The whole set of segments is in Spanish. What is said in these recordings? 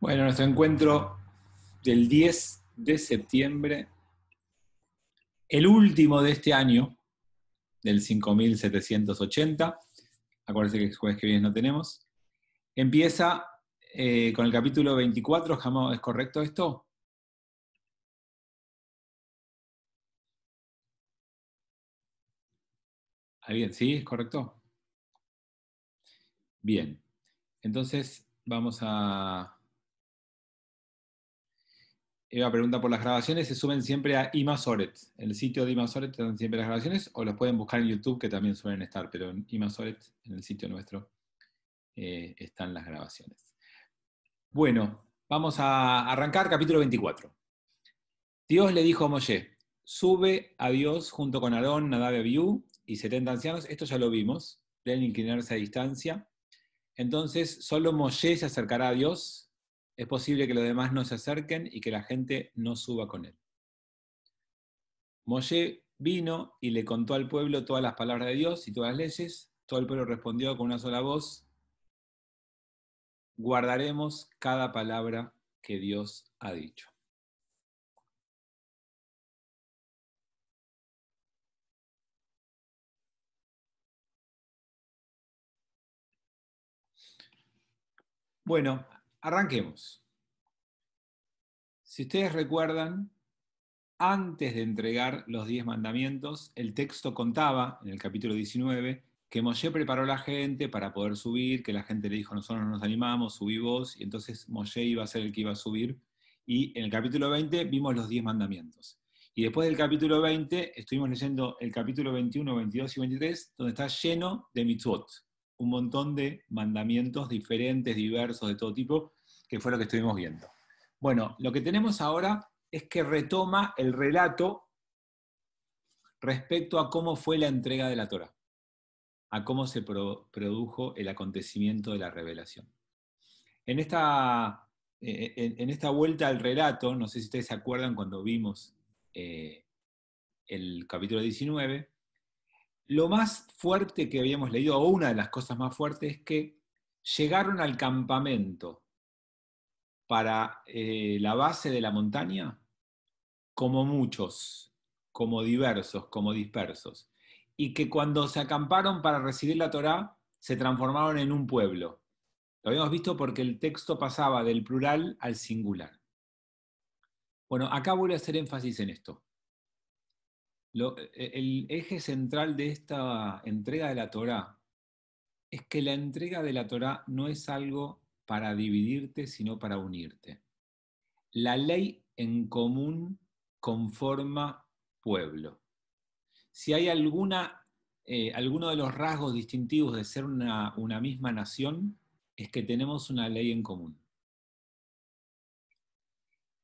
Bueno, nuestro encuentro del 10 de septiembre, el último de este año, del 5780, acuérdense que el jueves que viene no tenemos, empieza con el capítulo 24, ¿es correcto esto? ¿Alguien? ¿Sí? ¿Es correcto? Bien, entonces vamos a... Eva pregunta por las grabaciones, ¿se suben siempre a Imasoret? ¿El sitio de Imasoret están siempre las grabaciones? O los pueden buscar en YouTube, que también suelen estar, pero en Imasoret, en el sitio nuestro, están las grabaciones. Bueno, vamos a arrancar capítulo 24. Dios le dijo a Moshe, sube a Dios junto con Aarón, Nadab y Abiú y 70 ancianos. Esto ya lo vimos, deben inclinarse a distancia. Entonces, solo Moshe se acercará a Dios. Es posible que los demás no se acerquen y que la gente no suba con él. Moshe vino y le contó al pueblo todas las palabras de Dios y todas las leyes. Todo el pueblo respondió con una sola voz, guardaremos cada palabra que Dios ha dicho. Bueno, arranquemos. Si ustedes recuerdan, antes de entregar los 10 mandamientos, el texto contaba, en el capítulo 19, que Moshe preparó a la gente para poder subir, que la gente le dijo, nosotros no nos animamos, subí vos, y entonces Moshe iba a ser el que iba a subir, y en el capítulo 20 vimos los 10 mandamientos. Y después del capítulo 20, estuvimos leyendo el capítulo 21, 22 y 23, donde está lleno de mitzvot, un montón de mandamientos diferentes, diversos, de todo tipo, que fue lo que estuvimos viendo. Bueno, lo que tenemos ahora es que retoma el relato respecto a cómo fue la entrega de la Torá, a cómo se produjo el acontecimiento de la revelación. En esta vuelta al relato, no sé si ustedes se acuerdan cuando vimos el capítulo 19, lo más fuerte que habíamos leído, o una de las cosas más fuertes, es que llegaron al campamento para la base de la montaña como muchos, como diversos, como dispersos, y que cuando se acamparon para recibir la Torá, se transformaron en un pueblo. Lo habíamos visto porque el texto pasaba del plural al singular. Bueno, acá voy a hacer énfasis en esto. El eje central de esta entrega de la Torá es que la entrega de la Torá no es algo para dividirte, sino para unirte. La ley en común conforma pueblo. Si hay alguno de los rasgos distintivos de ser una misma nación, es que tenemos una ley en común.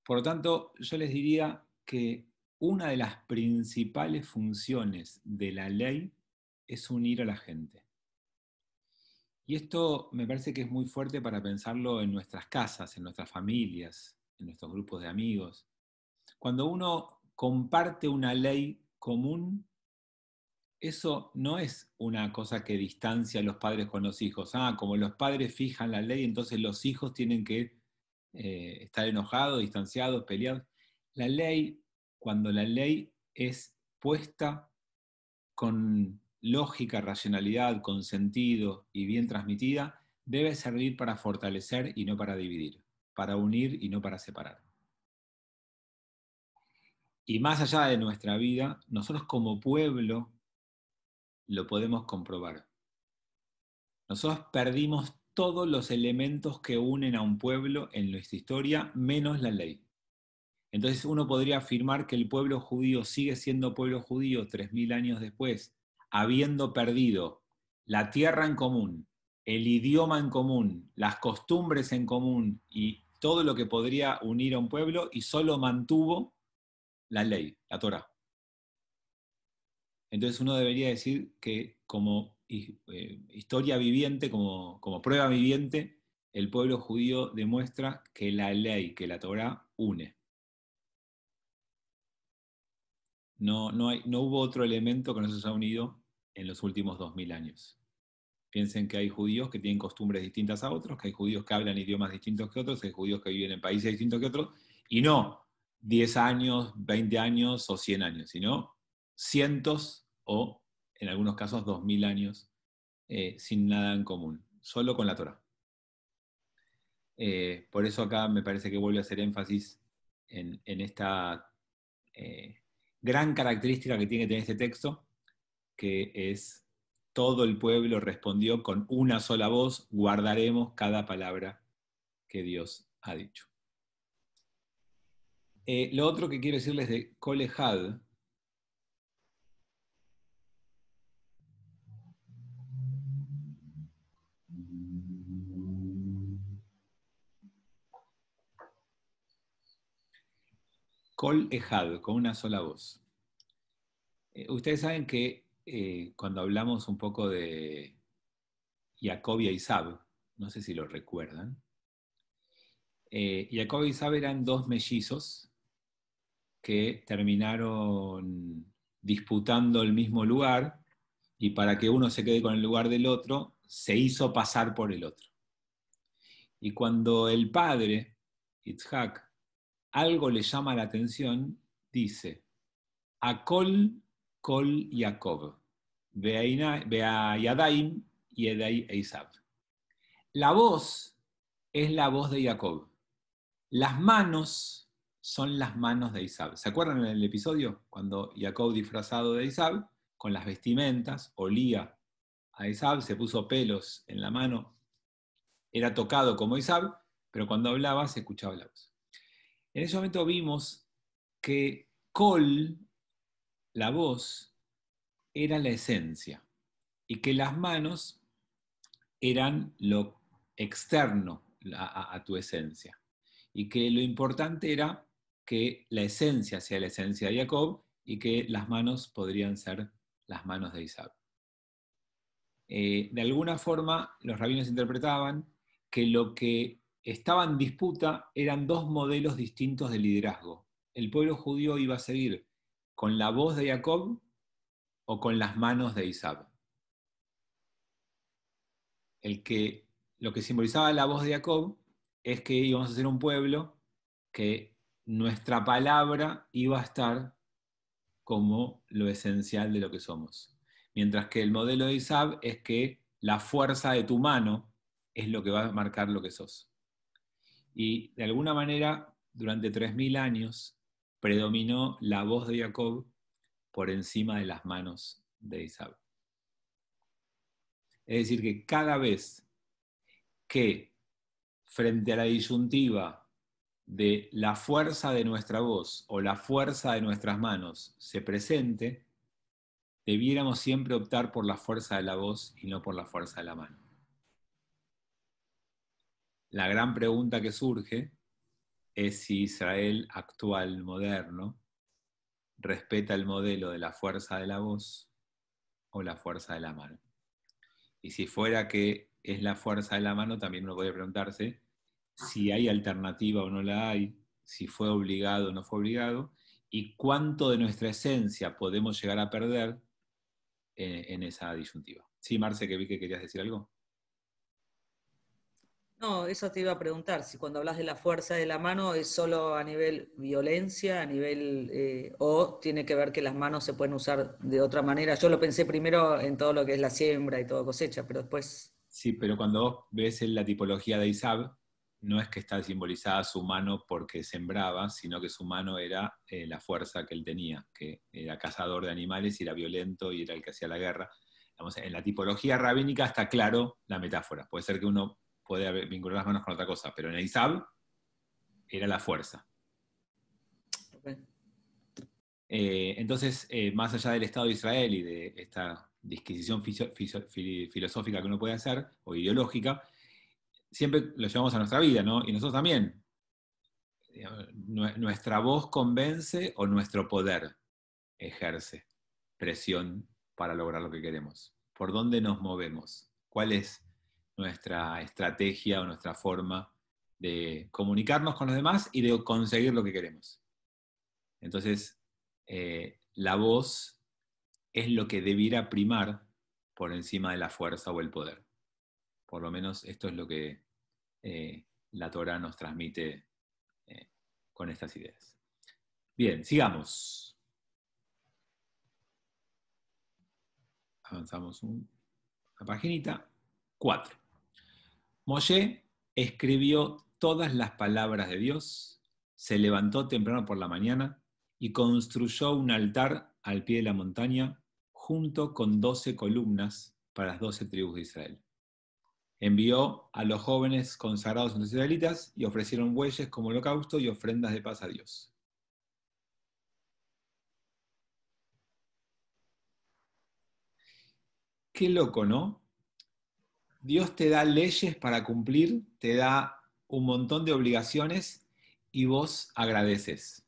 Por lo tanto, yo les diría que una de las principales funciones de la ley es unir a la gente. Y esto me parece que es muy fuerte para pensarlo en nuestras casas, en nuestras familias, en nuestros grupos de amigos. Cuando uno comparte una ley común, eso no es una cosa que distancia a los padres con los hijos. Como los padres fijan la ley, entonces los hijos tienen que estar enojados, distanciados, peleados. La ley, cuando la ley es puesta con lógica, racionalidad, con sentido y bien transmitida, debe servir para fortalecer y no para dividir, para unir y no para separar. Y más allá de nuestra vida, nosotros como pueblo lo podemos comprobar. Nosotros perdimos todos los elementos que unen a un pueblo en nuestra historia, menos la ley. Entonces uno podría afirmar que el pueblo judío sigue siendo pueblo judío 3000 años después, habiendo perdido la tierra en común, el idioma en común, las costumbres en común y todo lo que podría unir a un pueblo, y solo mantuvo la ley, la Torá. Entonces uno debería decir que como historia viviente, como prueba viviente, el pueblo judío demuestra que la ley, que la Torá une. No hubo otro elemento que nos haya unido en los últimos 2000 años. Piensen que hay judíos que tienen costumbres distintas a otros, que hay judíos que hablan idiomas distintos que otros, hay judíos que viven en países distintos que otros, y no 10 años, 20 años o 100 años, sino cientos o, en algunos casos, 2000 años sin nada en común, solo con la Torá. Por eso acá me parece que vuelve a hacer énfasis en esta gran característica que tiene que tener este texto, que es: todo el pueblo respondió con una sola voz: guardaremos cada palabra que Dios ha dicho. Lo otro que quiero decirles de Kol Echad, Kol Echad, con una sola voz. Ustedes saben que cuando hablamos un poco de Jacob y Esaú, no sé si lo recuerdan, Jacob y Esaú eran dos mellizos que terminaron disputando el mismo lugar, y para que uno se quede con el lugar del otro, se hizo pasar por el otro. Y cuando el padre, Yitzhak, algo le llama la atención, dice: Akol Kol Jacob, Yadaim Yedai Esav. La voz es la voz de Jacob. Las manos son las manos de Esaú. ¿Se acuerdan en el episodio? Cuando Jacob, disfrazado de Esaú, con las vestimentas, olía a Esaú, se puso pelos en la mano, era tocado como Esaú, pero cuando hablaba se escuchaba la voz. En ese momento vimos que Kol, la voz, era la esencia, y que las manos eran lo externo a tu esencia, y que lo importante era que la esencia sea la esencia de Jacob y que las manos podrían ser las manos de Isaac. De alguna forma, los rabinos interpretaban que lo que estaba en disputa eran dos modelos distintos de liderazgo. El pueblo judío iba a seguir con la voz de Jacob o con las manos de Isaac. Lo que simbolizaba la voz de Jacob es que íbamos a ser un pueblo que nuestra palabra iba a estar como lo esencial de lo que somos. Mientras que el modelo de Isaac es que la fuerza de tu mano es lo que va a marcar lo que sos. Y de alguna manera, durante 3000 años, predominó la voz de Jacob por encima de las manos de Isaac. Es decir, que cada vez que frente a la disyuntiva de la fuerza de nuestra voz o la fuerza de nuestras manos se presente, debiéramos siempre optar por la fuerza de la voz y no por la fuerza de la mano. La gran pregunta que surge es si Israel actual, moderno, respeta el modelo de la fuerza de la voz o la fuerza de la mano. Y si fuera que es la fuerza de la mano, también uno puede preguntarse si hay alternativa o no la hay, si fue obligado o no fue obligado, y cuánto de nuestra esencia podemos llegar a perder en esa disyuntiva. Sí, Marce, que vi que querías decir algo. No, eso te iba a preguntar, si cuando hablas de la fuerza de la mano es solo a nivel violencia, a nivel o tiene que ver que las manos se pueden usar de otra manera. Yo lo pensé primero en todo lo que es la siembra y todo cosecha, pero después... Sí, pero cuando vos ves en la tipología de Isab, no es que está simbolizada su mano porque sembraba, sino que su mano era la fuerza que él tenía, que era cazador de animales y era violento y era el que hacía la guerra. Digamos, en la tipología rabínica está claro la metáfora. Puede ser que uno puede vincular las manos con otra cosa, pero en Isab era la fuerza. Okay. Entonces, más allá del Estado de Israel y de esta disquisición filosófica que uno puede hacer, o ideológica, siempre lo llevamos a nuestra vida, ¿no? Y nosotros también. Nuestra voz convence o nuestro poder ejerce presión para lograr lo que queremos. ¿Por dónde nos movemos? ¿Cuál es nuestra estrategia o nuestra forma de comunicarnos con los demás y de conseguir lo que queremos? Entonces, la voz es lo que debiera primar por encima de la fuerza o el poder. Por lo menos esto es lo que la Torá nos transmite con estas ideas. Bien, sigamos. Avanzamos una paginita. 4. Moshe escribió todas las palabras de Dios, se levantó temprano por la mañana y construyó un altar al pie de la montaña junto con 12 columnas para las 12 tribus de Israel. Envió a los jóvenes consagrados entre los israelitas y ofrecieron bueyes como holocausto y ofrendas de paz a Dios. Qué loco, ¿no? Dios te da leyes para cumplir, te da un montón de obligaciones y vos agradeces.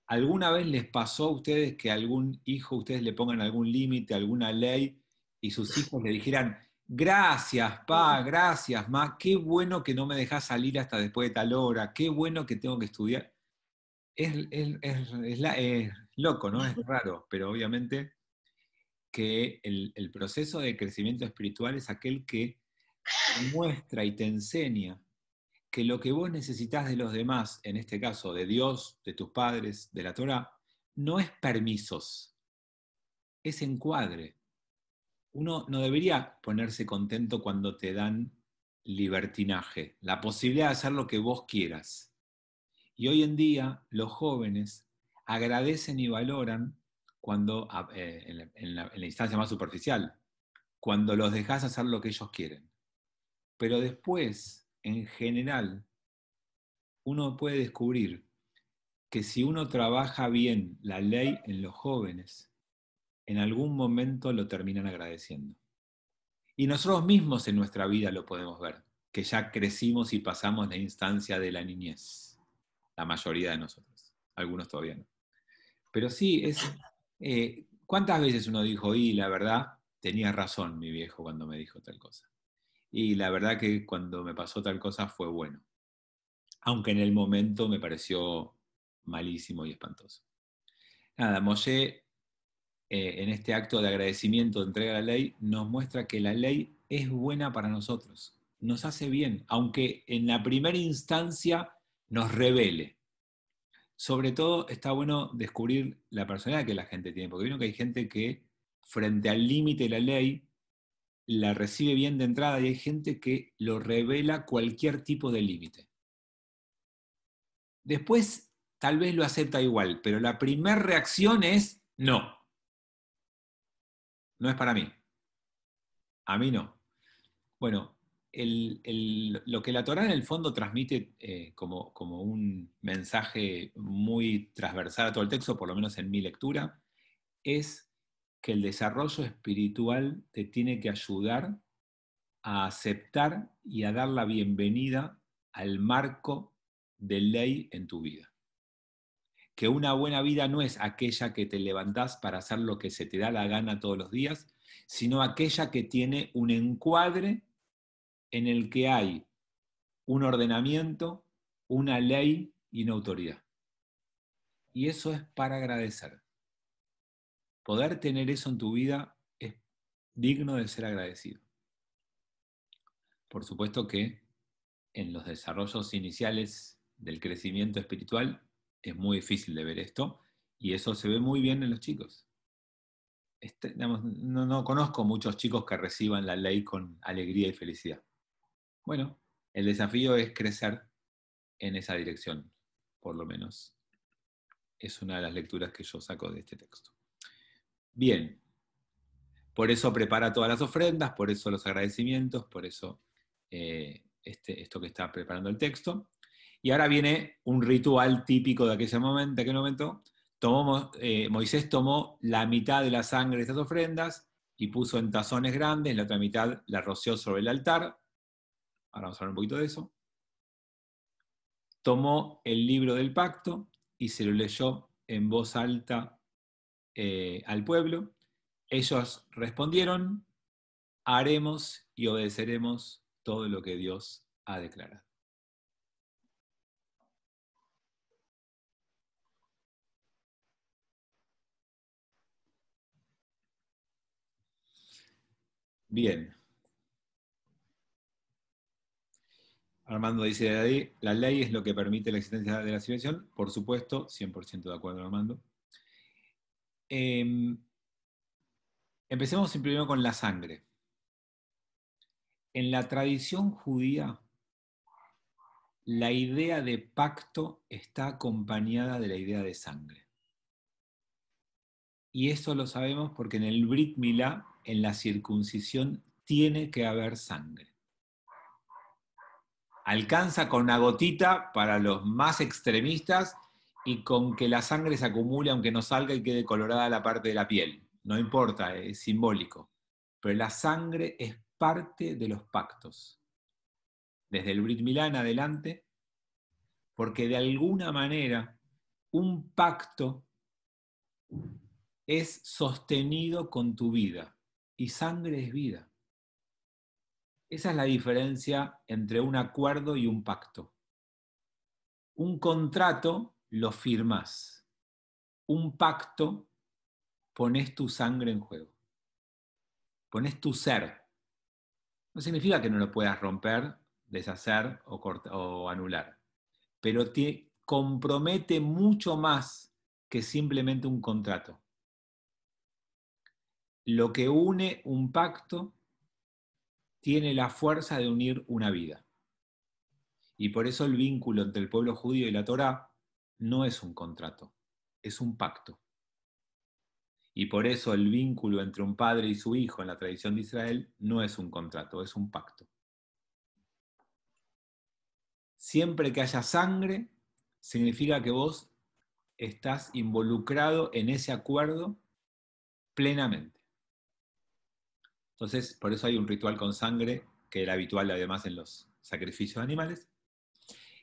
¿Alguna vez les pasó a ustedes que a algún hijo ustedes le pongan algún límite, alguna ley, y sus hijos le dijeran, gracias, pa, gracias, ma, qué bueno que no me dejás salir hasta después de tal hora, qué bueno que tengo que estudiar? Es loco, ¿no? Es raro, pero obviamente que el proceso de crecimiento espiritual es aquel que te muestra y te enseña que lo que vos necesitas de los demás, en este caso de Dios, de tus padres, de la Torá, no es permisos, es encuadre. Uno no debería ponerse contento cuando te dan libertinaje, la posibilidad de hacer lo que vos quieras. Y hoy en día los jóvenes agradecen y valoran cuando, en la instancia más superficial, cuando los dejas hacer lo que ellos quieren. Pero después, en general, uno puede descubrir que si uno trabaja bien la ley en los jóvenes, en algún momento lo terminan agradeciendo. Y nosotros mismos en nuestra vida lo podemos ver, que ya crecimos y pasamos la instancia de la niñez, la mayoría de nosotros, algunos todavía no. Pero sí, ¿cuántas veces uno dijo, y la verdad, tenía razón mi viejo cuando me dijo tal cosa? Y la verdad que cuando me pasó tal cosa fue bueno, aunque en el momento me pareció malísimo y espantoso. Nada, Moshe, en este acto de agradecimiento, de entrega a la ley, nos muestra que la ley es buena para nosotros, nos hace bien, aunque en la primera instancia nos revele. Sobre todo está bueno descubrir la personalidad que la gente tiene, porque vieron que hay gente que frente al límite de la ley la recibe bien de entrada y hay gente que lo revela cualquier tipo de límite. Después tal vez lo acepta igual, pero la primera reacción es no, no es para mí, a mí no. Bueno, lo que la Torá en el fondo transmite como un mensaje muy transversal a todo el texto, por lo menos en mi lectura, es que el desarrollo espiritual te tiene que ayudar a aceptar y a dar la bienvenida al marco de ley en tu vida. Que una buena vida no es aquella que te levantás para hacer lo que se te da la gana todos los días, sino aquella que tiene un encuadre en el que hay un ordenamiento, una ley y una autoridad. Y eso es para agradecer. Poder tener eso en tu vida es digno de ser agradecido. Por supuesto que en los desarrollos iniciales del crecimiento espiritual es muy difícil de ver esto y eso se ve muy bien en los chicos. Digamos, no conozco muchos chicos que reciban la ley con alegría y felicidad. Bueno, el desafío es crecer en esa dirección, por lo menos. Es una de las lecturas que yo saco de este texto. Bien, por eso prepara todas las ofrendas, por eso los agradecimientos, por eso esto que está preparando el texto. Y ahora viene un ritual típico de aquel momento. Moisés tomó la mitad de la sangre de estas ofrendas y puso en tazones grandes, la otra mitad la roció sobre el altar. Ahora vamos a hablar un poquito de eso. Tomó el libro del pacto y se lo leyó en voz alta al pueblo. Ellos respondieron, haremos y obedeceremos todo lo que Dios ha declarado. Bien. Armando dice ahí, la ley es lo que permite la existencia de la civilización. Por supuesto, 100% de acuerdo, Armando. Empecemos primero con la sangre. En la tradición judía, la idea de pacto está acompañada de la idea de sangre. Y eso lo sabemos porque en el Brit Milá, en la circuncisión, tiene que haber sangre. Alcanza con una gotita para los más extremistas y con que la sangre se acumule aunque no salga y quede colorada la parte de la piel. No importa, es simbólico. Pero la sangre es parte de los pactos. Desde el Brit Milá en adelante, porque de alguna manera un pacto es sostenido con tu vida y sangre es vida. Esa es la diferencia entre un acuerdo y un pacto. Un contrato lo firmás. Un pacto pones tu sangre en juego. Pones tu ser. No significa que no lo puedas romper, deshacer o anular. Pero te compromete mucho más que simplemente un contrato. Lo que une un pacto tiene la fuerza de unir una vida. Y por eso el vínculo entre el pueblo judío y la Torá no es un contrato, es un pacto. Y por eso el vínculo entre un padre y su hijo en la tradición de Israel no es un contrato, es un pacto. Siempre que haya sangre, significa que vos estás involucrado en ese acuerdo plenamente. Entonces, por eso hay un ritual con sangre, que era habitual además en los sacrificios de animales.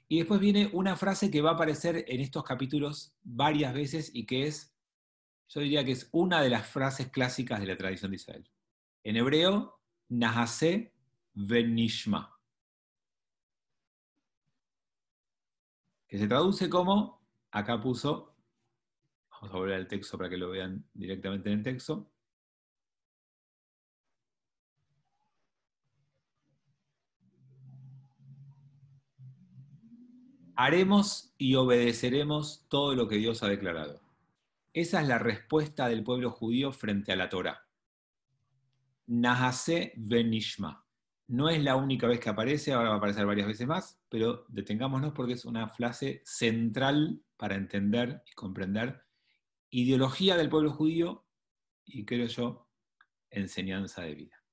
Y después viene una frase que va a aparecer en estos capítulos varias veces y que es, yo diría que es una de las frases clásicas de la tradición de Israel. En hebreo, Nahase Venishma, que se traduce como, acá puso, vamos a volver al texto para que lo vean directamente en el texto, haremos y obedeceremos todo lo que Dios ha declarado. Esa es la respuesta del pueblo judío frente a la Torá. Nahase Venishma. No es la única vez que aparece, ahora va a aparecer varias veces más, pero detengámonos porque es una frase central para entender y comprender ideología del pueblo judío y, creo yo, enseñanza de vida.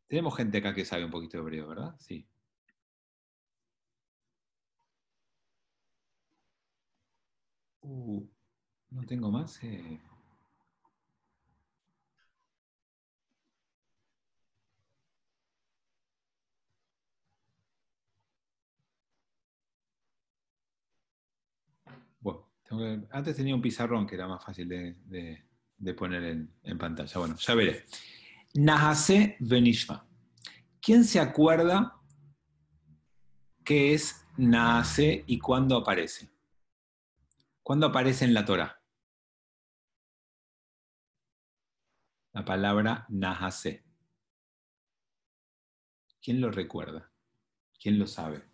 Tenemos gente acá que sabe un poquito de hebreo, ¿verdad? Sí. No tengo más. Bueno, antes tenía un pizarrón que era más fácil de poner en pantalla. Bueno, ya veré. Nahase Venishma. ¿Quién se acuerda qué es Nahase y cuándo aparece? ¿Cuándo aparece en la Torá? La palabra Nahase. ¿Quién lo recuerda? ¿Quién lo sabe?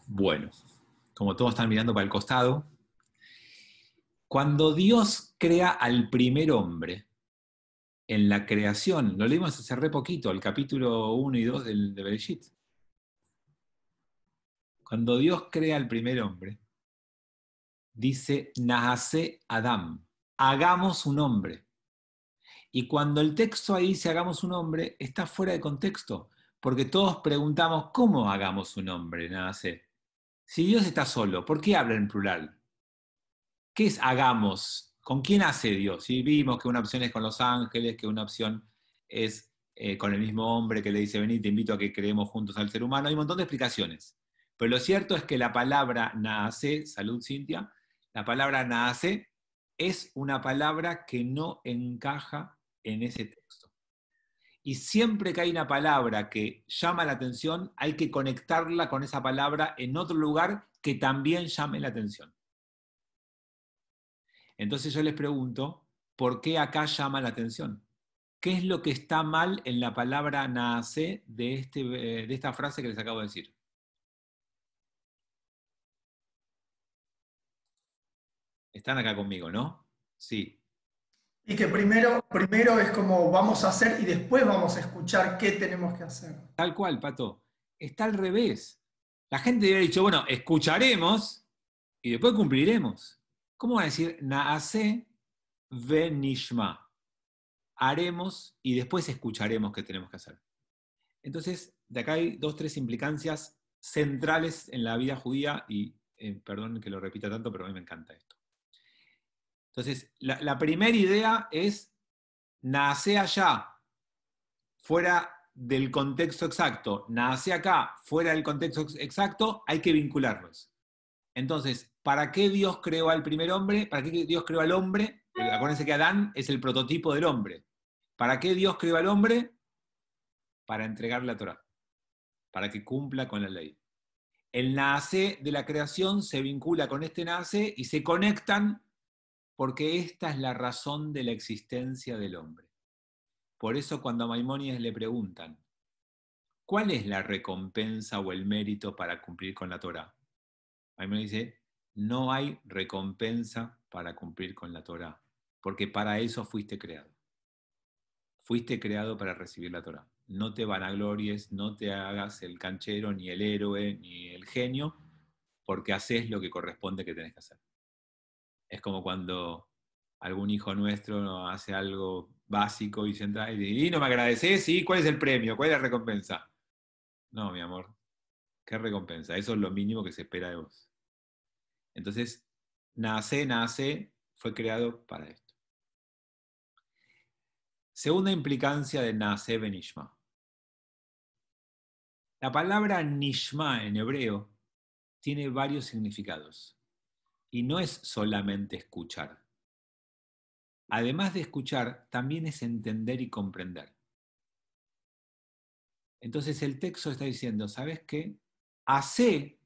Bueno, como todos están mirando para el costado, cuando Dios crea al primer hombre, en la creación, lo leímos hace re poquito, el capítulo 1 y 2 de Bereshit. Cuando Dios crea al primer hombre, dice, Nahase Adam, hagamos un hombre. Y cuando el texto ahí dice hagamos un hombre, está fuera de contexto, porque todos preguntamos, ¿cómo hagamos un hombre, Nahase? Si Dios está solo, ¿por qué habla en plural? ¿Qué es hagamos? ¿Con quién hace Dios? ¿Sí? Vimos que una opción es con los ángeles, que una opción es con el mismo hombre que le dice, vení, te invito a que creemos juntos al ser humano. Hay un montón de explicaciones. Pero lo cierto es que la palabra naase, salud Cintia, la palabra naase es una palabra que no encaja en ese texto. Y siempre que hay una palabra que llama la atención, hay que conectarla con esa palabra en otro lugar que también llame la atención. Entonces yo les pregunto, ¿por qué acá llama la atención? ¿Qué es lo que está mal en la palabra naase de esta frase que les acabo de decir? Están acá conmigo, ¿no? Sí. Y que primero es como vamos a hacer y después vamos a escuchar qué tenemos que hacer. Tal cual, Pato. Está al revés. La gente hubiera dicho, bueno, escucharemos y después cumpliremos. ¿Cómo va a decir naase venishma? Haremos y después escucharemos qué tenemos que hacer. Entonces, de acá hay 2, 3 implicancias centrales en la vida judía y, perdón que lo repita tanto, pero a mí me encanta esto. Entonces, la primera idea es, nace allá, fuera del contexto exacto, nace acá, fuera del contexto exacto, hay que vincularlos. Entonces, ¿para qué Dios creó al primer hombre? ¿Para qué Dios creó al hombre? Acuérdense que Adán es el prototipo del hombre. ¿Para qué Dios creó al hombre? Para entregarle la Torá, para que cumpla con la ley. El nace de la creación se vincula con este nace y se conectan porque esta es la razón de la existencia del hombre. Por eso cuando a Maimónides le preguntan, ¿cuál es la recompensa o el mérito para cumplir con la Torá? Maimónides dice, no hay recompensa para cumplir con la Torá, porque para eso fuiste creado. Fuiste creado para recibir la Torá. No te vanaglories, no te hagas el canchero, ni el héroe, ni el genio, porque haces lo que corresponde que tenés que hacer. Es como cuando algún hijo nuestro hace algo básico y central y no me agradeces, ¿sí? ¿Cuál es el premio? ¿Cuál es la recompensa? No, mi amor, ¿qué recompensa? Eso es lo mínimo que se espera de vos. Entonces, nace, fue creado para esto. Segunda implicancia de nace benishma. La palabra nishma en hebreo tiene varios significados y no es solamente escuchar. Además de escuchar, también es entender y comprender. Entonces el texto está diciendo, ¿sabes qué? Hacé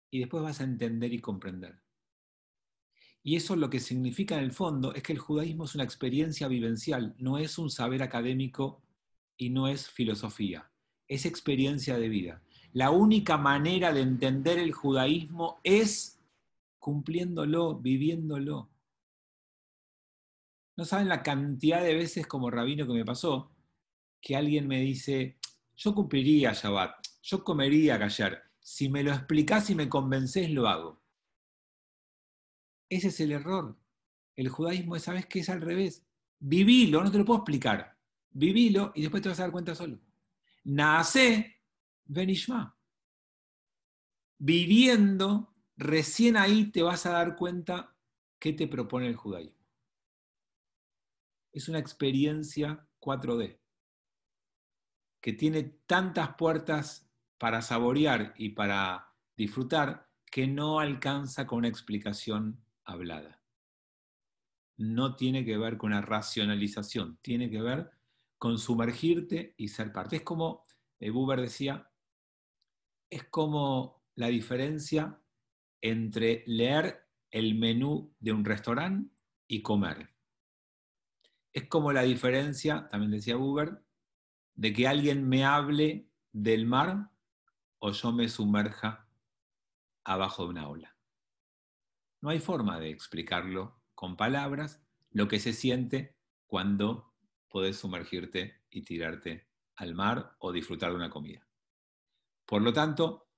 y después vas a entender y comprender. Y eso lo que significa en el fondo es que el judaísmo es una experiencia vivencial, no es un saber académico y no es filosofía, es experiencia de vida. La única manera de entender el judaísmo es cumpliéndolo, viviéndolo. No saben la cantidad de veces como rabino que me pasó, que alguien me dice, yo cumpliría Shabbat, yo comería kasher, si me lo explicás y me convencés, lo hago. Ese es el error. El judaísmo, ¿sabes qué? Es al revés. Vivilo, no te lo puedo explicar. Vivilo y después te vas a dar cuenta solo. Nace benishma. Viviendo, recién ahí te vas a dar cuenta qué te propone el judaísmo. Es una experiencia 4D que tiene tantas puertas para saborear y para disfrutar que no alcanza con una explicación hablada. No tiene que ver con una racionalización, tiene que ver con sumergirte y ser parte. Es como, Buber decía, es como la diferencia entre leer el menú de un restaurante y comer. Es como la diferencia, también decía Buber, de que alguien me hable del mar o yo me sumerja abajo de una ola. No hay forma de explicarlo con palabras, lo que se siente cuando podés sumergirte y tirarte al mar o disfrutar de una comida. Por lo tanto,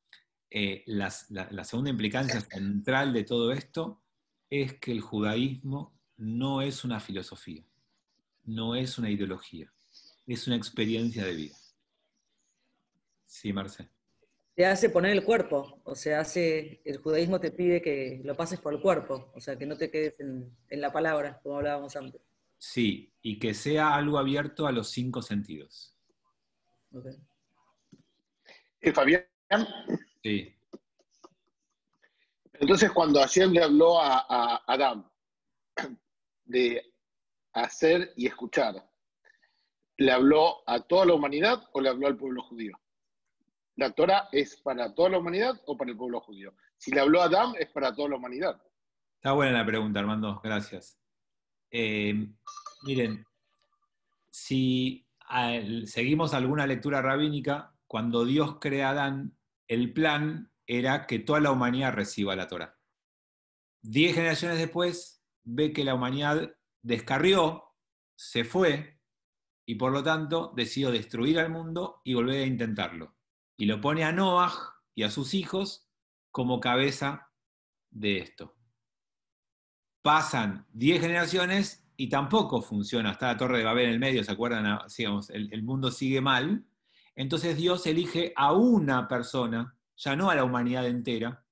la segunda implicancia central de todo esto es que el judaísmo no es una filosofía, no es una ideología, es una experiencia de vida. Sí, Marce. Te hace poner el cuerpo, o sea, el judaísmo te pide que lo pases por el cuerpo, o sea, que no te quedes en la palabra, como hablábamos antes. Sí, y que sea algo abierto a los 5 sentidos. Okay. Fabián, Sí. entonces cuando Hashem le habló a Adán de hacer y escuchar, ¿le habló a toda la humanidad o le habló al pueblo judío? ¿La Torah es para toda la humanidad o para el pueblo judío? Si le habló a Adán, es para toda la humanidad. Está buena la pregunta, Armando, gracias. Miren, si seguimos alguna lectura rabínica, cuando Dios crea a Adán, el plan era que toda la humanidad reciba la Torá. 10 generaciones después, ve que la humanidad descarrió, se fue, y por lo tanto decidió destruir al mundo y volver a intentarlo. Y lo pone a Noaj y a sus hijos como cabeza de esto. Pasan 10 generaciones y tampoco funciona. Está la Torre de Babel en el medio, ¿se acuerdan? Digamos, el mundo sigue mal. Entonces Dios elige a una persona, ya no a la humanidad entera,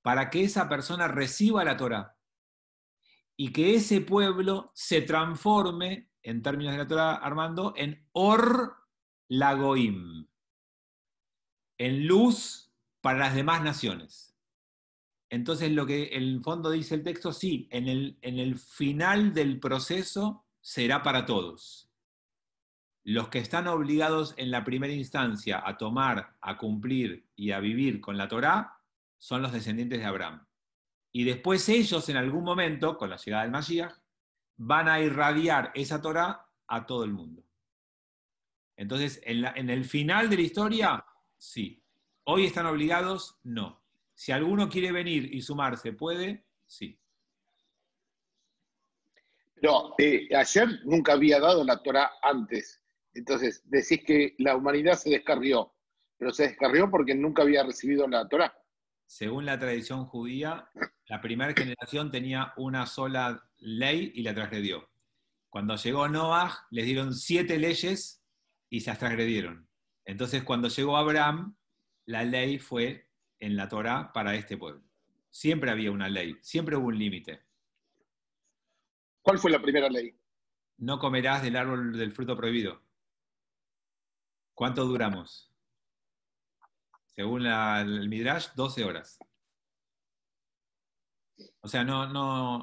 para que esa persona reciba la Torá. Y que ese pueblo se transforme, en términos de la Torá, Armando, en Or Lagoim, en luz para las demás naciones. Entonces lo que en el fondo dice el texto, sí, en el final del proceso será para todos. Los que están obligados en la primera instancia a tomar, a cumplir y a vivir con la Torá son los descendientes de Abraham. Y después ellos en algún momento, con la llegada del Mashiach, van a irradiar esa Torá a todo el mundo. Entonces, en el final de la historia, sí. ¿Hoy están obligados? No. Si alguno quiere venir y sumarse, ¿puede? Sí. Pero ayer nunca había dado la Torá antes. Entonces, decís que la humanidad se descarrió, pero se descarrió porque nunca había recibido la Torá. Según la tradición judía, la primera generación tenía una sola ley y la transgredió. Cuando llegó Noaj, les dieron 7 leyes y se las transgredieron. Entonces, cuando llegó Abraham, la ley fue en la Torá para este pueblo. Siempre había una ley, siempre hubo un límite. ¿Cuál fue la primera ley? No comerás del árbol del fruto prohibido. ¿Cuánto duramos? Según el Midrash, 12 horas. O sea,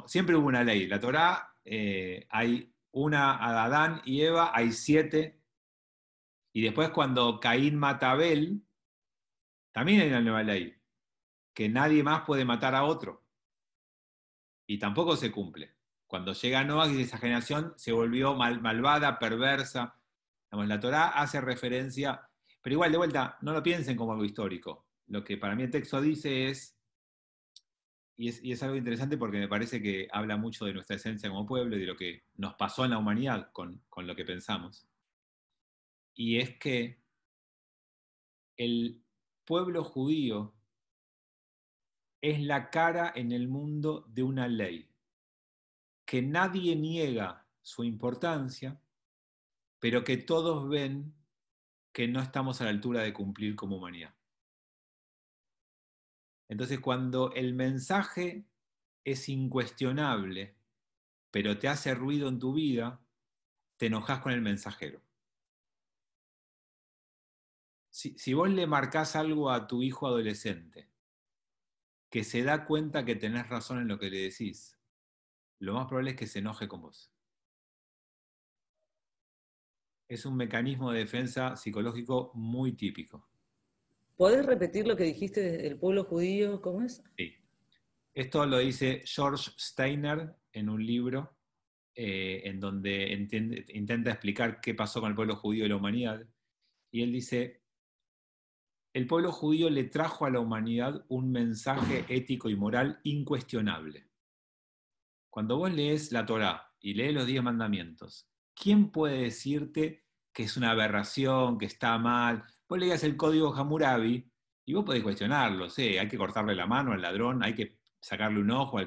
siempre hubo una ley. La Torá, hay una a Adán y Eva, hay 7. Y después cuando Caín mata a Abel, también hay una nueva ley, que nadie más puede matar a otro. Y tampoco se cumple. Cuando llega Noah y esa generación se volvió malvada, perversa. Digamos, la Torá hace referencia, pero igual de vuelta, no lo piensen como algo histórico. Lo que para mí el texto dice es, y es algo interesante porque me parece que habla mucho de nuestra esencia como pueblo y de lo que nos pasó en la humanidad con lo que pensamos. Y es que el pueblo judío es la cara en el mundo de una ley, que nadie niega su importancia, pero que todos ven que no estamos a la altura de cumplir como humanidad. Entonces, cuando el mensaje es incuestionable, pero te hace ruido en tu vida, te enojas con el mensajero. Si vos le marcás algo a tu hijo adolescente, que se da cuenta que tenés razón en lo que le decís, lo más probable es que se enoje con vos. Es un mecanismo de defensa psicológico muy típico. ¿Podés repetir lo que dijiste del pueblo judío? ¿Cómo es? Sí. Esto lo dice George Steiner en un libro en donde intenta explicar qué pasó con el pueblo judío y la humanidad. Y él dice, el pueblo judío le trajo a la humanidad un mensaje ético y moral incuestionable. Cuando vos lees la Torá y lees los 10 mandamientos, ¿quién puede decirte que es una aberración, que está mal? Vos leías el código Hammurabi y vos podés cuestionarlo, ¿sí? Hay que cortarle la mano al ladrón, hay que sacarle un ojo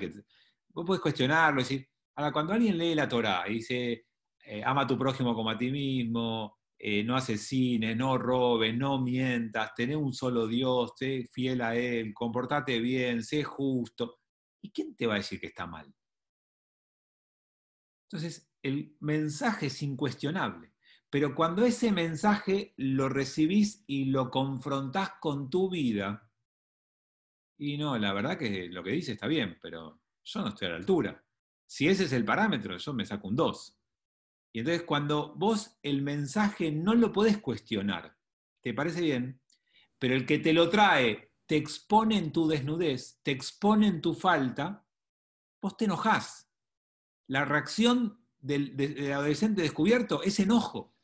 Vos podés cuestionarlo, decir, ahora cuando alguien lee la Torá y dice, ama a tu prójimo como a ti mismo, no asesines, no robes, no mientas, tenés un solo Dios, sé fiel a Él, comportate bien, sé justo, ¿y quién te va a decir que está mal? Entonces, el mensaje es incuestionable, pero cuando ese mensaje lo recibís y lo confrontás con tu vida, y no, la verdad que lo que dice está bien, pero yo no estoy a la altura. Si ese es el parámetro, yo me saco un 2. Y entonces cuando vos el mensaje no lo podés cuestionar, ¿te parece bien? Pero el que te lo trae te expone en tu desnudez, te expone en tu falta, vos te enojás. La reacción del adolescente descubierto es enojo.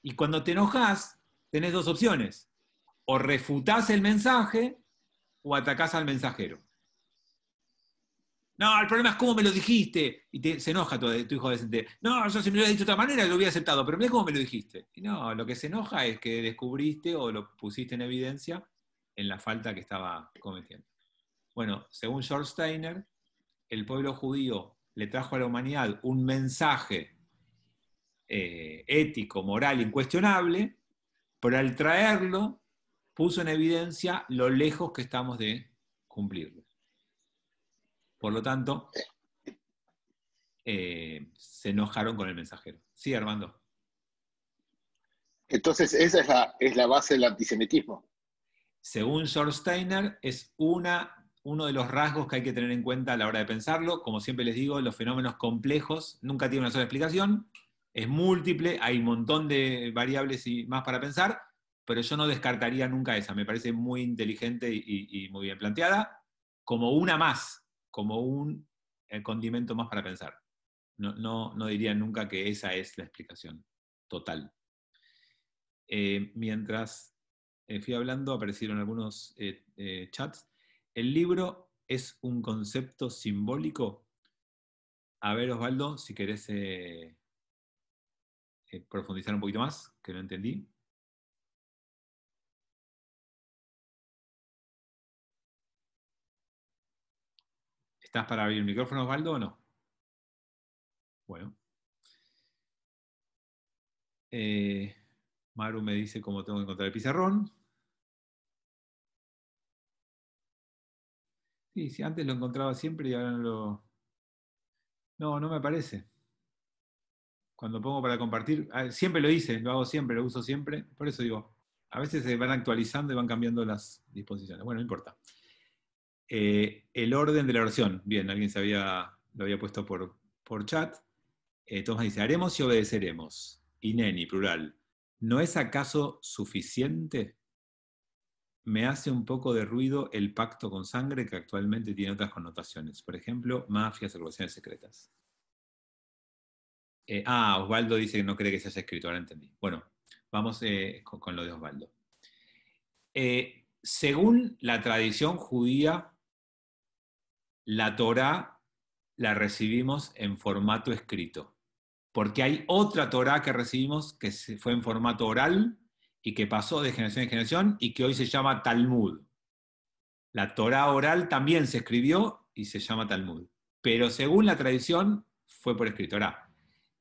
Y cuando te enojás, tenés dos opciones. O refutás el mensaje o atacás al mensajero. No, el problema es cómo me lo dijiste. Y se enoja tu hijo adolescente. No, yo si me lo hubiera dicho de otra manera lo hubiera aceptado, pero mirá cómo me lo dijiste. Y no, lo que se enoja es que descubriste o lo pusiste en evidencia en la falta que estaba cometiendo. Bueno, según George Steiner, el pueblo judío le trajo a la humanidad un mensaje ético, moral, incuestionable, pero al traerlo puso en evidencia lo lejos que estamos de cumplirlo. Por lo tanto, se enojaron con el mensajero. Sí, Armando. Entonces, esa es la base del antisemitismo. Según George Steiner, es uno de los rasgos que hay que tener en cuenta a la hora de pensarlo. Como siempre les digo, los fenómenos complejos nunca tienen una sola explicación. Es múltiple, hay un montón de variables y más para pensar, pero yo no descartaría nunca esa. Me parece muy inteligente y muy bien planteada, como una más, como un condimento más para pensar. No diría nunca que esa es la explicación total. Mientras fui hablando, aparecieron algunos chats. ¿El libro es un concepto simbólico? A ver, Osvaldo, si querés profundizar un poquito más, que no entendí. ¿Estás para abrir el micrófono, Osvaldo, o no? Bueno. Maru me dice cómo tengo que encontrar el pizarrón. Sí, antes lo encontraba siempre y ahora no lo... No me aparece. Cuando pongo para compartir, siempre lo hice, lo hago siempre, lo uso siempre. Por eso digo, a veces se van actualizando y van cambiando las disposiciones. Bueno, no importa. El orden de la oración. Bien, alguien lo había puesto por chat. Tomás dice, haremos y obedeceremos. Ineni, plural. ¿No es acaso suficiente? Me hace un poco de ruido el pacto con sangre que actualmente tiene otras connotaciones. Por ejemplo, mafias o relaciones secretas. Osvaldo dice que no cree que se haya escrito, ahora entendí. Bueno, vamos con lo de Osvaldo. Según la tradición judía, la Torá la recibimos en formato escrito, porque hay otra Torá que recibimos que fue en formato oral y que pasó de generación en generación y que hoy se llama Talmud. La Torá oral también se escribió y se llama Talmud, pero según la tradición fue por escrito. Ahora,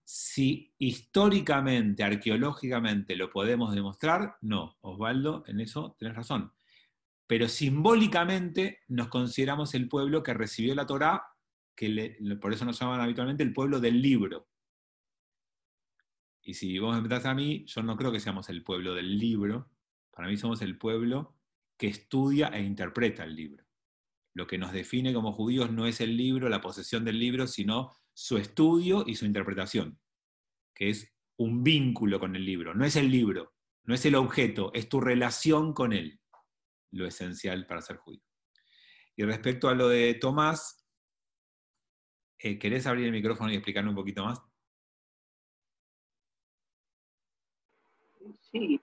si históricamente, arqueológicamente lo podemos demostrar, no, Osvaldo, en eso tenés razón. Pero simbólicamente nos consideramos el pueblo que recibió la Torá, por eso nos llaman habitualmente el pueblo del libro. Y si vos me preguntás a mí, yo no creo que seamos el pueblo del libro, para mí somos el pueblo que estudia e interpreta el libro. Lo que nos define como judíos no es el libro, la posesión del libro, sino su estudio y su interpretación, que es un vínculo con el libro. No es el libro, no es el objeto, es tu relación con él, lo esencial para ser judío. Y respecto a lo de Tomás, ¿querés abrir el micrófono y explicarme un poquito más? Sí,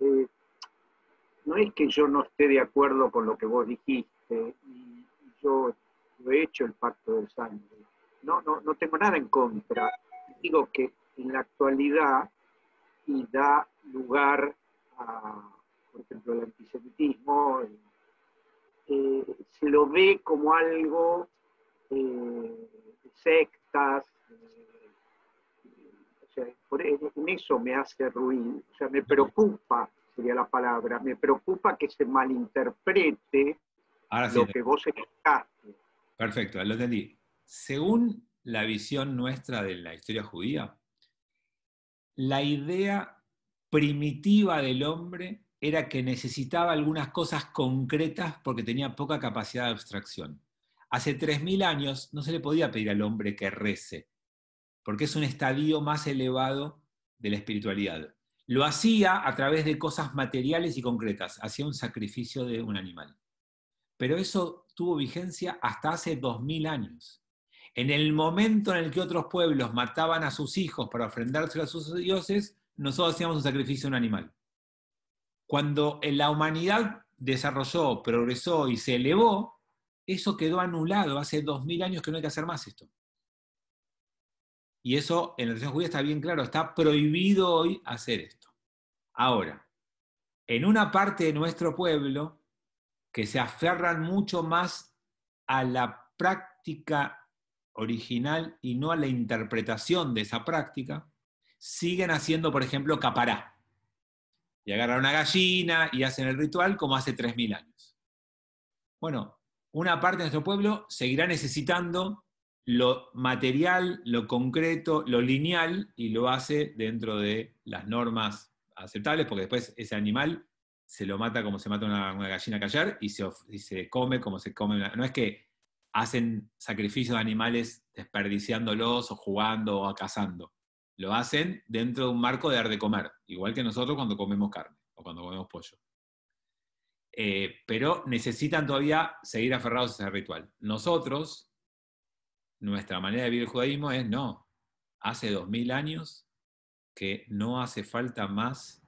no es que yo no esté de acuerdo con lo que vos dijiste, y yo lo he hecho el pacto de sangre. No tengo nada en contra. Digo que en la actualidad, y da lugar a, por ejemplo, el antisemitismo, se lo ve como algo de sectas, o sea, en eso me hace ruido, o sea, me preocupa, sería la palabra, me preocupa que se malinterprete lo que vos explicaste. Perfecto, lo entendí. Según la visión nuestra de la historia judía, la idea primitiva del hombre era que necesitaba algunas cosas concretas porque tenía poca capacidad de abstracción. Hace 3000 años no se le podía pedir al hombre que rece, porque es un estadio más elevado de la espiritualidad. Lo hacía a través de cosas materiales y concretas, hacía un sacrificio de un animal. Pero eso tuvo vigencia hasta hace 2000 años. En el momento en el que otros pueblos mataban a sus hijos para ofrendárselo a sus dioses, nosotros hacíamos un sacrificio de un animal. Cuando la humanidad desarrolló, progresó y se elevó, eso quedó anulado. Hace 2000 años que no hay que hacer más esto. Y eso en la religión judía está bien claro, está prohibido hoy hacer esto. Ahora, en una parte de nuestro pueblo que se aferran mucho más a la práctica original y no a la interpretación de esa práctica, siguen haciendo, por ejemplo, capará. Y agarran una gallina y hacen el ritual como hace 3000 años. Bueno, una parte de nuestro pueblo seguirá necesitando lo material, lo concreto, lo lineal, y lo hace dentro de las normas aceptables, porque después ese animal se lo mata como se mata una gallina callar y se come como se come. No es que hacen sacrificios de animales desperdiciándolos o jugando o cazando. Lo hacen dentro de un marco de dar de comer, igual que nosotros cuando comemos carne o cuando comemos pollo. Pero necesitan todavía seguir aferrados a ese ritual. Nosotros, nuestra manera de vivir el judaísmo es no. Hace 2000 años que no hace falta más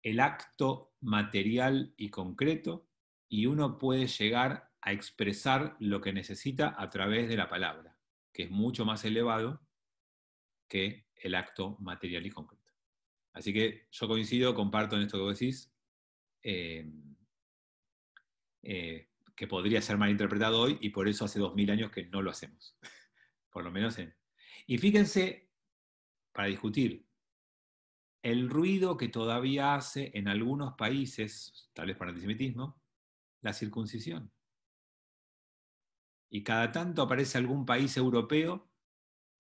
el acto material y concreto, y uno puede llegar a expresar lo que necesita a través de la palabra, que es mucho más elevado que el acto material y concreto. Así que yo coincido, comparto en esto que vos decís, que podría ser malinterpretado hoy, y por eso hace 2000 años que no lo hacemos. Por lo menos en... Y fíjense, para discutir, el ruido que todavía hace en algunos países, tal vez por antisemitismo, la circuncisión. Y cada tanto aparece algún país europeo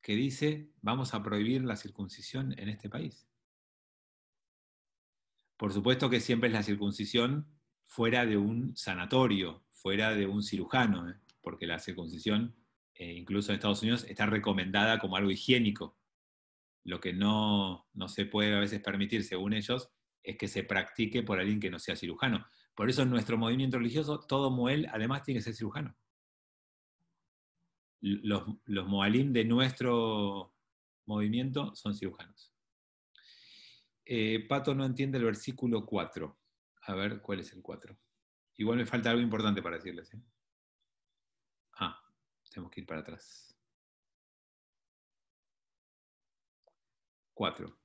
que dice, vamos a prohibir la circuncisión en este país. Por supuesto que siempre es la circuncisión fuera de un sanatorio, fuera de un cirujano, porque la circuncisión, incluso en Estados Unidos, está recomendada como algo higiénico. Lo que no se puede a veces permitir, según ellos, es que se practique por alguien que no sea cirujano. Por eso en nuestro movimiento religioso, todo moel además tiene que ser cirujano. Los moalim de nuestro movimiento son cirujanos. Pato no entiende el versículo 4. A ver, ¿cuál es el 4? Igual me falta algo importante para decirles. Tenemos que ir para atrás. 4.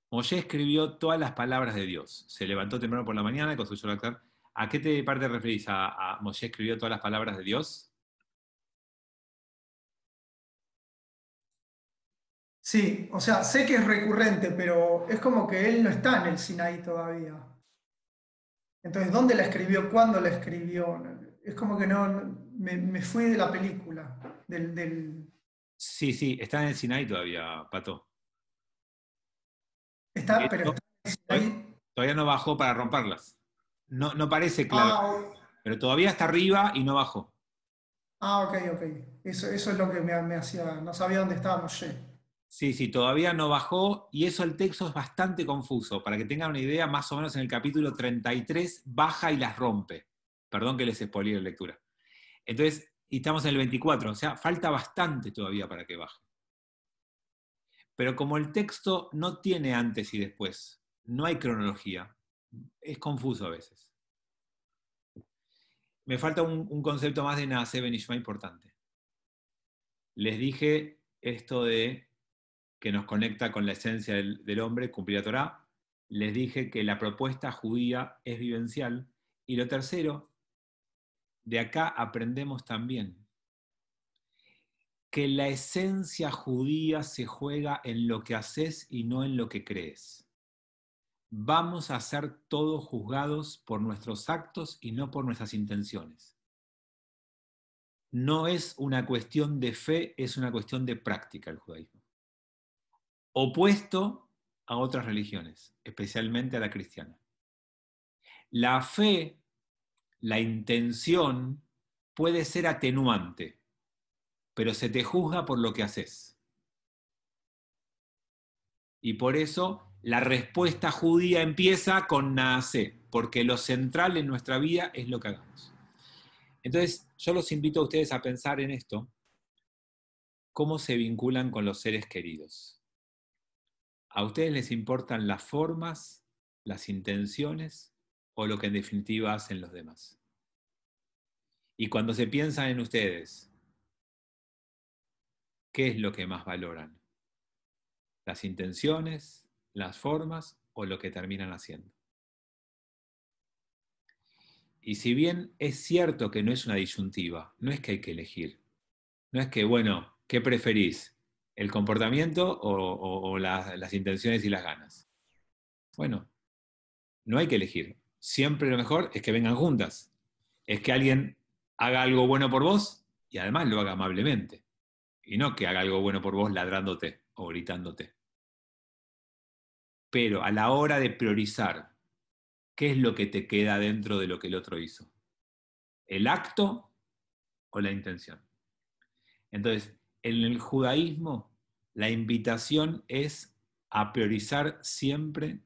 Moshe escribió todas las palabras de Dios. Se levantó temprano por la mañana y construyó el altar. ¿A qué parte te referís? ¿A Moshe escribió todas las palabras de Dios? Sí, o sea, sé que es recurrente, pero es como que él no está en el Sinaí todavía. Entonces, ¿dónde la escribió? ¿Cuándo la escribió? Es como que me fui de la película. Sí, está en el Sinaí todavía, Pato. Está, pero está en el Sinaí. Todavía no bajó para romperlas. No parece claro. Pero todavía está arriba y no bajó. Ok. Eso es lo que me hacía. No sabía dónde estaba Moshe. Sí, todavía no bajó, y eso el texto es bastante confuso. Para que tengan una idea, más o menos en el capítulo 33 baja y las rompe. Perdón que les spoileé la lectura. Entonces, y estamos en el 24, o sea, falta bastante todavía para que baje. Pero como el texto no tiene antes y después, no hay cronología, es confuso a veces. Me falta un concepto más de Naaseh Benishma importante. Les dije esto de que nos conecta con la esencia del hombre, cumplir la Torá. Les dije que la propuesta judía es vivencial. Y lo tercero, de acá aprendemos también que la esencia judía se juega en lo que haces y no en lo que crees. Vamos a ser todos juzgados por nuestros actos y no por nuestras intenciones. No es una cuestión de fe, es una cuestión de práctica el judaísmo. Opuesto a otras religiones, especialmente a la cristiana. La fe, la intención, puede ser atenuante, pero se te juzga por lo que haces. Y por eso la respuesta judía empieza con Naaseh, porque lo central en nuestra vida es lo que hagamos. Entonces, yo los invito a ustedes a pensar en esto, cómo se vinculan con los seres queridos. ¿A ustedes les importan las formas, las intenciones o lo que en definitiva hacen los demás? Y cuando se piensan en ustedes, ¿qué es lo que más valoran? ¿Las intenciones, las formas o lo que terminan haciendo? Y si bien es cierto que no es una disyuntiva, no es que hay que elegir, no es que, bueno, ¿qué preferís? ¿El comportamiento o las intenciones y las ganas? Bueno, no hay que elegir. Siempre lo mejor es que vengan juntas. Es que alguien haga algo bueno por vos y además lo haga amablemente. Y no que haga algo bueno por vos ladrándote o gritándote. Pero a la hora de priorizar, ¿qué es lo que te queda dentro de lo que el otro hizo? ¿El acto o la intención? Entonces, en el judaísmo, la invitación es a priorizar siempre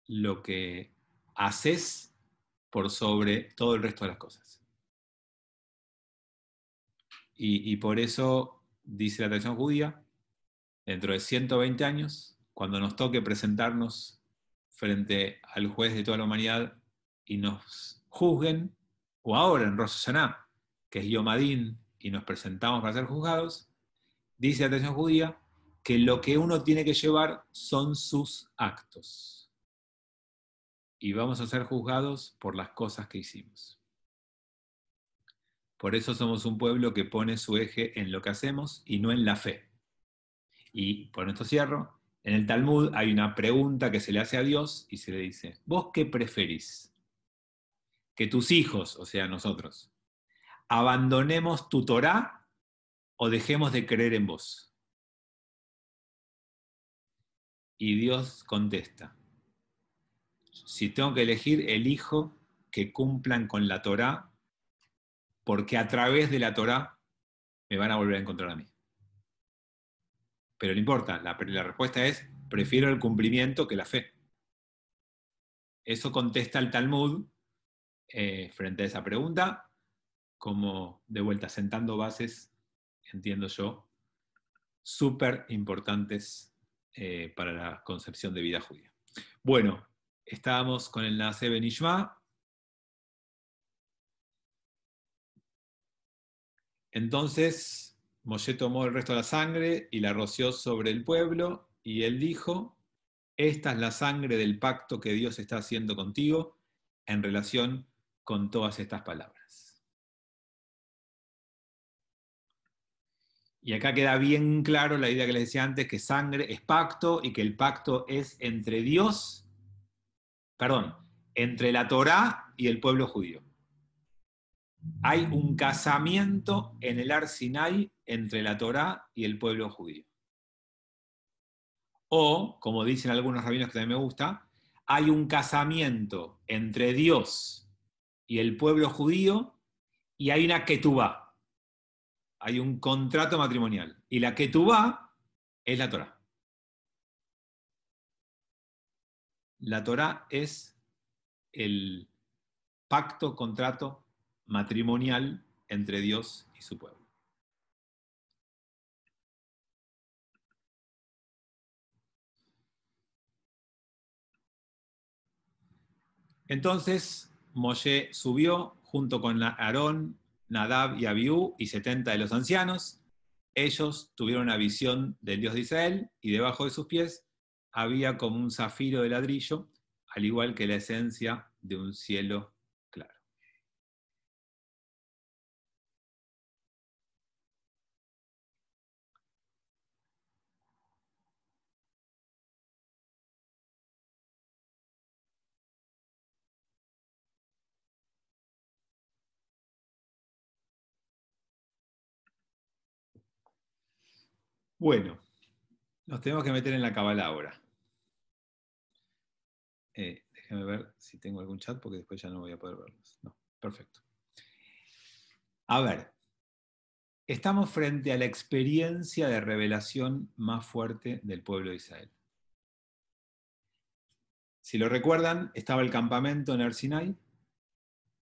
lo que haces por sobre todo el resto de las cosas. Y por eso, dice la tradición judía, dentro de 120 años, cuando nos toque presentarnos frente al juez de toda la humanidad y nos juzguen, o ahora en Rosh Hashanah, que es Yom Adin, y nos presentamos para ser juzgados, dice la tradición judía que lo que uno tiene que llevar son sus actos. Y vamos a ser juzgados por las cosas que hicimos. Por eso somos un pueblo que pone su eje en lo que hacemos y no en la fe. Y por esto cierro, en el Talmud hay una pregunta que se le hace a Dios y se le dice, ¿vos qué preferís? Que tus hijos, o sea nosotros, abandonemos tu Torá o dejemos de creer en vos. Y Dios contesta, si tengo que elegir, elijo que cumplan con la Torá, porque a través de la Torá me van a volver a encontrar a mí. Pero no importa, la respuesta es, prefiero el cumplimiento que la fe. Eso contesta el Talmud frente a esa pregunta, como de vuelta, sentando bases, entiendo yo, súper importantes para la concepción de vida judía. Bueno, estábamos con el Naaseh Benishma. Entonces, Moshe tomó el resto de la sangre y la roció sobre el pueblo, y él dijo, esta es la sangre del pacto que Dios está haciendo contigo en relación con todas estas palabras. Y acá queda bien claro la idea que les decía antes, que sangre es pacto y que el pacto es entre Dios, entre la Torá y el pueblo judío. Hay un casamiento en el Har Sinai entre la Torá y el pueblo judío. O, como dicen algunos rabinos que también me gusta, hay un casamiento entre Dios y el pueblo judío y hay una ketubá. Hay un contrato matrimonial. Y la ketubá es la Torá. La Torá es el pacto, contrato matrimonial entre Dios y su pueblo. Entonces Moshe subió junto con Aarón, Nadab y Abiú y 70 de los ancianos. Ellos tuvieron una visión del Dios de Israel y debajo de sus pies había como un zafiro de ladrillo, al igual que la esencia de un cielo claro. Bueno, nos tenemos que meter en la Kabbalah ahora. Déjame ver si tengo algún chat porque después ya no voy a poder verlos. No, perfecto. A ver, estamos frente a la experiencia de revelación más fuerte del pueblo de Israel. Si lo recuerdan, estaba el campamento en Har Sinai.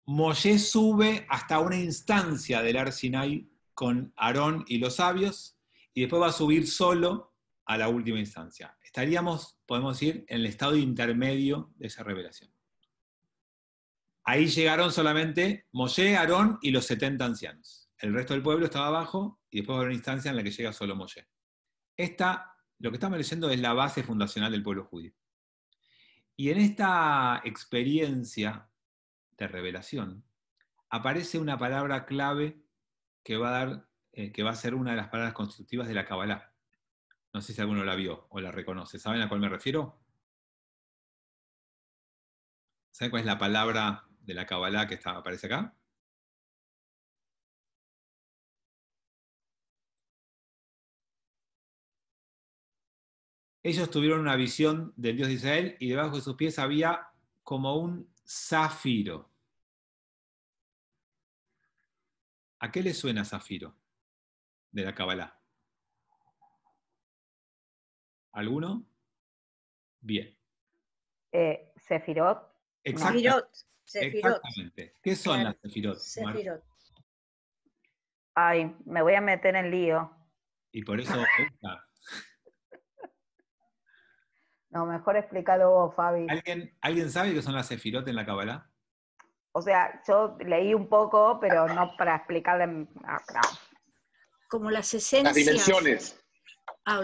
Moshe sube hasta una instancia del Har Sinai con Aarón y los sabios, y después va a subir solo a la última instancia. Estaríamos, podemos decir, en el estado intermedio de esa revelación. Ahí llegaron solamente Moshe, Aarón y los 70 ancianos. El resto del pueblo estaba abajo, y después va a haber una instancia en la que llega solo Moshe. Lo que estamos leyendo es la base fundacional del pueblo judío. Y en esta experiencia de revelación, aparece una palabra clave que va a ser una de las palabras constitutivas de la Kabbalah. No sé si alguno la vio o la reconoce. ¿Saben a cuál me refiero? ¿Saben cuál es la palabra de la Kabbalah que aparece acá? Ellos tuvieron una visión del Dios de Israel y debajo de sus pies había como un zafiro. ¿A qué le suena zafiro de la Kabbalah? ¿Alguno? Bien. Sefirot. Exactamente. ¿Qué son Claro. las sefirot? Sefirot. Ay, me voy a meter en lío. Y por eso me gusta. No, mejor explícalo vos, Fabi. ¿Alguien sabe qué son las sefirot en la Kabbalah? O sea, yo leí un poco, pero no para explicarle. No. Como las esencias. Las dimensiones.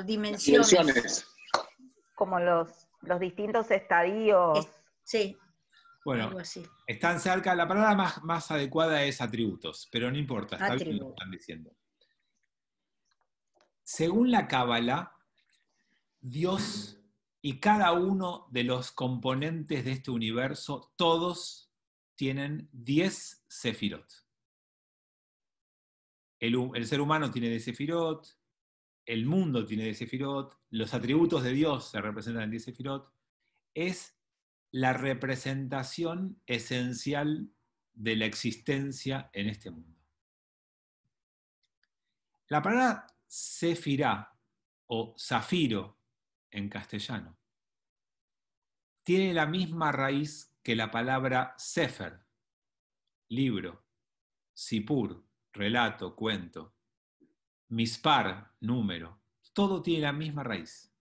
Dimensiones. Como los distintos estadios. Sí, Bueno, algo así. están cerca. La palabra más adecuada es atributos, pero no importa, está bien lo que Atributos. están diciendo. Según la Kabbalah, Dios y cada uno de los componentes de este universo, todos tienen 10 sefirot. El ser humano tiene 10 sefirot, el mundo tiene 10 sefirot, los atributos de Dios se representan en 10 sefirot. Es la representación esencial de la existencia en este mundo. La palabra sefirá o zafiro en castellano tiene la misma raíz que la palabra sefer, libro, sipur, relato, cuento, mispar, número. Todo tiene la misma raíz.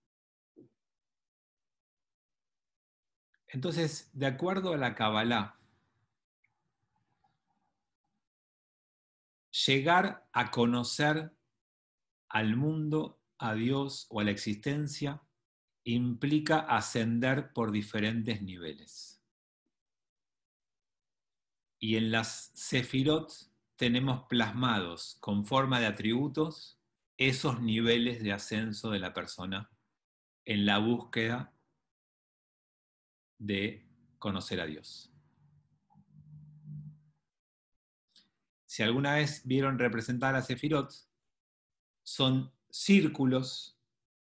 Entonces, de acuerdo a la Kabbalah, llegar a conocer al mundo, a Dios o a la existencia implica ascender por diferentes niveles. Y en las sefirot tenemos plasmados con forma de atributos esos niveles de ascenso de la persona en la búsqueda de conocer a Dios. Si alguna vez vieron representar a sefirot, son círculos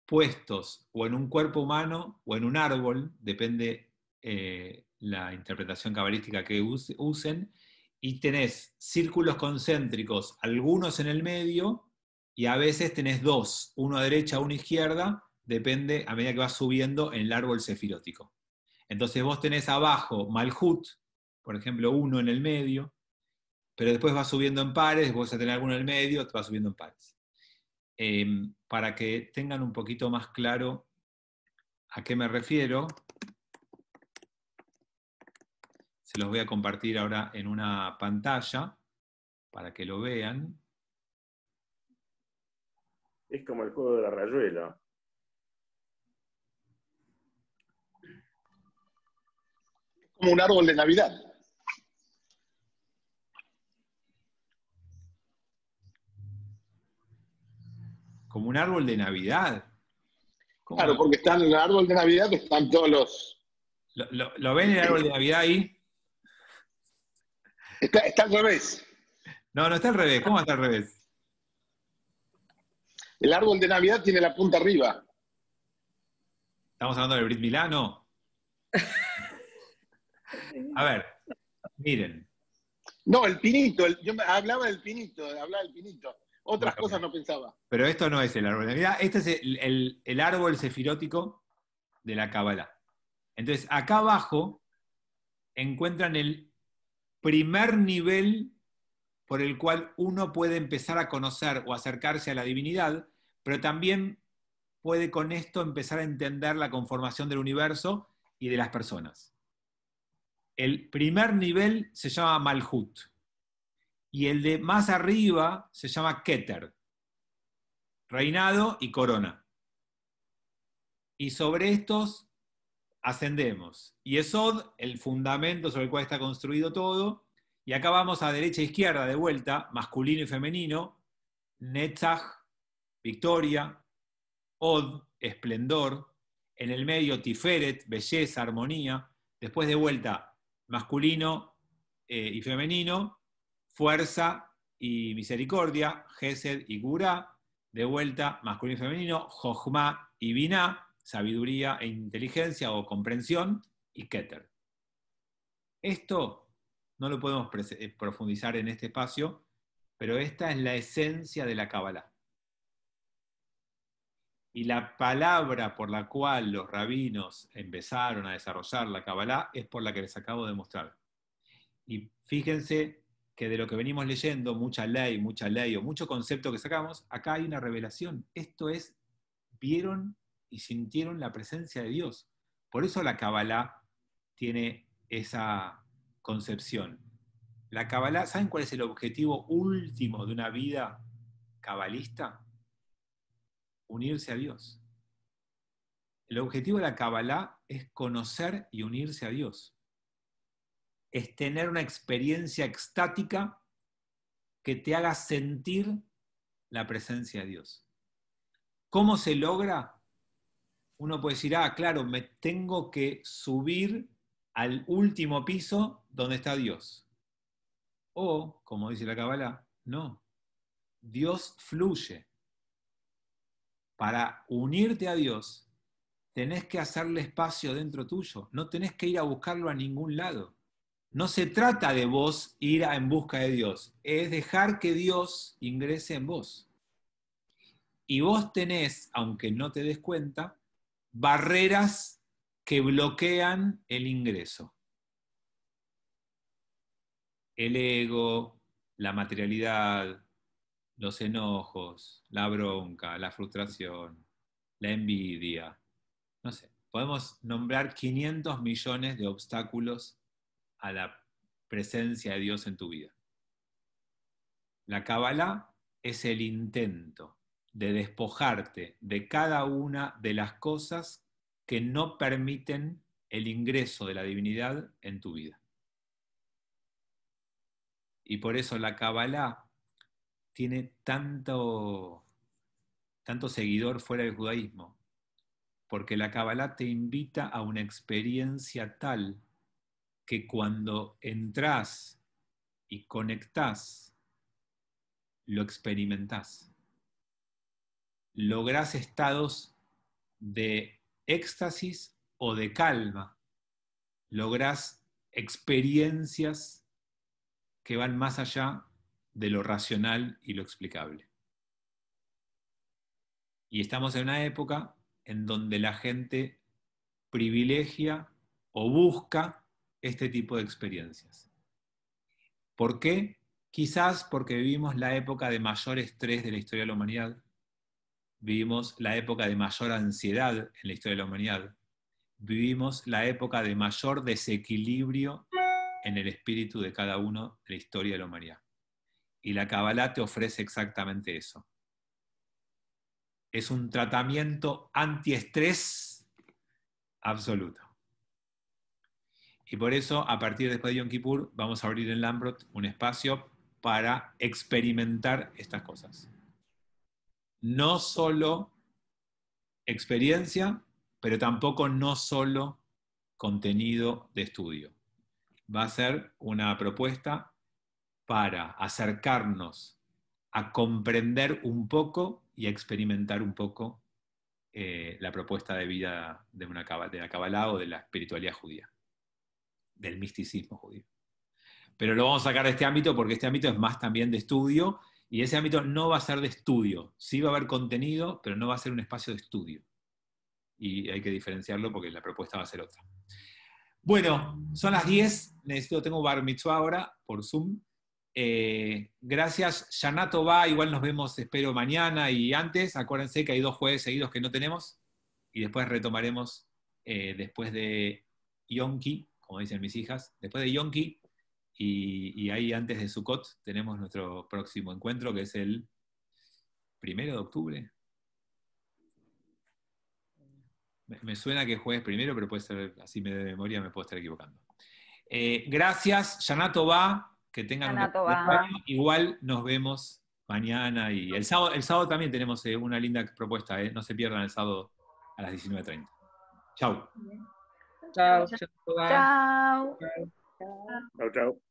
puestos o en un cuerpo humano o en un árbol, depende la interpretación cabalística que usen, y tenés círculos concéntricos, algunos en el medio, y a veces tenés dos, uno a derecha, uno a izquierda, depende a medida que vas subiendo en el árbol sefirótico. Entonces vos tenés abajo Malhut, por ejemplo, uno en el medio, pero después vas subiendo en pares, después vas a tener alguno en el medio, te vas subiendo en pares. Para que tengan un poquito más claro a qué me refiero, se los voy a compartir ahora en una pantalla para que lo vean. Es como el juego de la rayuela. Como un árbol de Navidad. Como un árbol de Navidad. ¿Cómo? Claro, porque están en el árbol de Navidad, están todos los... ¿Lo ven el árbol de Navidad ahí? Está al revés. No, no está al revés. ¿Cómo está al revés? El árbol de Navidad tiene la punta arriba. ¿Estamos hablando del Brit Milá? No. A ver, miren. No, el pinito. Yo hablaba del pinito, Otras Bueno, cosas no pensaba. Pero esto no es el árbol de Navidad, este es el árbol sefirótico de la Kabbalah. Entonces, acá abajo encuentran el primer nivel, por el cual uno puede empezar a conocer o acercarse a la divinidad, pero también puede con esto empezar a entender la conformación del universo y de las personas. El primer nivel se llama Malhut, y el de más arriba se llama Keter, reinado y corona. Y sobre estos ascendemos. Y Yesod, el fundamento sobre el cual está construido todo, y acá vamos a derecha e izquierda de vuelta, masculino y femenino, Netzach, victoria, Od, esplendor, en el medio Tiferet, belleza, armonía, después de vuelta masculino y femenino, fuerza y misericordia, Gesed y Gurá, de vuelta masculino y femenino, Jochma y Biná, sabiduría e inteligencia o comprensión, y Keter. Esto no lo podemos profundizar en este espacio, pero esta es la esencia de la Kabbalah. Y la palabra por la cual los rabinos empezaron a desarrollar la Kabbalah es por la que les acabo de mostrar. Y fíjense que de lo que venimos leyendo, mucha ley o mucho concepto que sacamos, acá hay una revelación. Esto es, vieron y sintieron la presencia de Dios. Por eso la Kabbalah tiene esa concepción. La Kabbalah, ¿saben cuál es el objetivo último de una vida cabalista? Unirse a Dios. El objetivo de la Kabbalah es conocer y unirse a Dios. Es tener una experiencia extática que te haga sentir la presencia de Dios. ¿Cómo se logra? Uno puede decir, claro, me tengo que subir al último piso donde está Dios. O, como dice la Kabbalah, no. Dios fluye. Para unirte a Dios, tenés que hacerle espacio dentro tuyo. No tenés que ir a buscarlo a ningún lado. No se trata de vos ir en busca de Dios. Es dejar que Dios ingrese en vos. Y vos tenés, aunque no te des cuenta, barreras que bloquean el ingreso. El ego, la materialidad, los enojos, la bronca, la frustración, la envidia. No sé, podemos nombrar 500 millones de obstáculos a la presencia de Dios en tu vida. La Kabbalah es el intento de despojarte de cada una de las cosas que no permiten el ingreso de la divinidad en tu vida. Y por eso la Kabbalah tiene tanto seguidor fuera del judaísmo, porque la Kabbalah te invita a una experiencia tal que cuando entras y conectás, lo experimentás. Lográs estados de éxtasis o de calma. Lográs experiencias que van más allá de lo racional y lo explicable. Y estamos en una época en donde la gente privilegia o busca este tipo de experiencias. ¿Por qué? Quizás porque vivimos la época de mayor estrés de la historia de la humanidad, vivimos la época de mayor ansiedad en la historia de la humanidad, vivimos la época de mayor desequilibrio en el espíritu de cada uno de la historia de la humanidad. Y la Kabbalah te ofrece exactamente eso. Es un tratamiento antiestrés absoluto. Y por eso, a partir de después de Yom Kippur, vamos a abrir en Lambrot un espacio para experimentar estas cosas. No solo experiencia, pero tampoco no solo contenido de estudio. Va a ser una propuesta para acercarnos a comprender un poco y a experimentar un poco la propuesta de vida de la Kabbalah o de la espiritualidad judía, del misticismo judío. Pero lo vamos a sacar de este ámbito porque este ámbito es más también de estudio y ese ámbito no va a ser de estudio. Sí va a haber contenido, pero no va a ser un espacio de estudio. Y hay que diferenciarlo porque la propuesta va a ser otra. Bueno, son las 10, tengo bar mitzvah ahora por Zoom. Gracias, Shana Tova. Igual nos vemos, espero, mañana y antes. Acuérdense que hay 2 jueves seguidos que no tenemos. Y después retomaremos después de Yonki, como dicen mis hijas, después de Yonki. Y ahí antes de Sukkot tenemos nuestro próximo encuentro, que es el 1 de octubre. Me suena que jueves primero, pero puede ser, así de memoria me puedo estar equivocando. Gracias, Shana Tova. Que tengan Shana un Tova. igual nos vemos mañana y el sábado también tenemos una linda propuesta, no se pierdan el sábado a las 19:30. Chau. Chao. Chao. Chau, chau.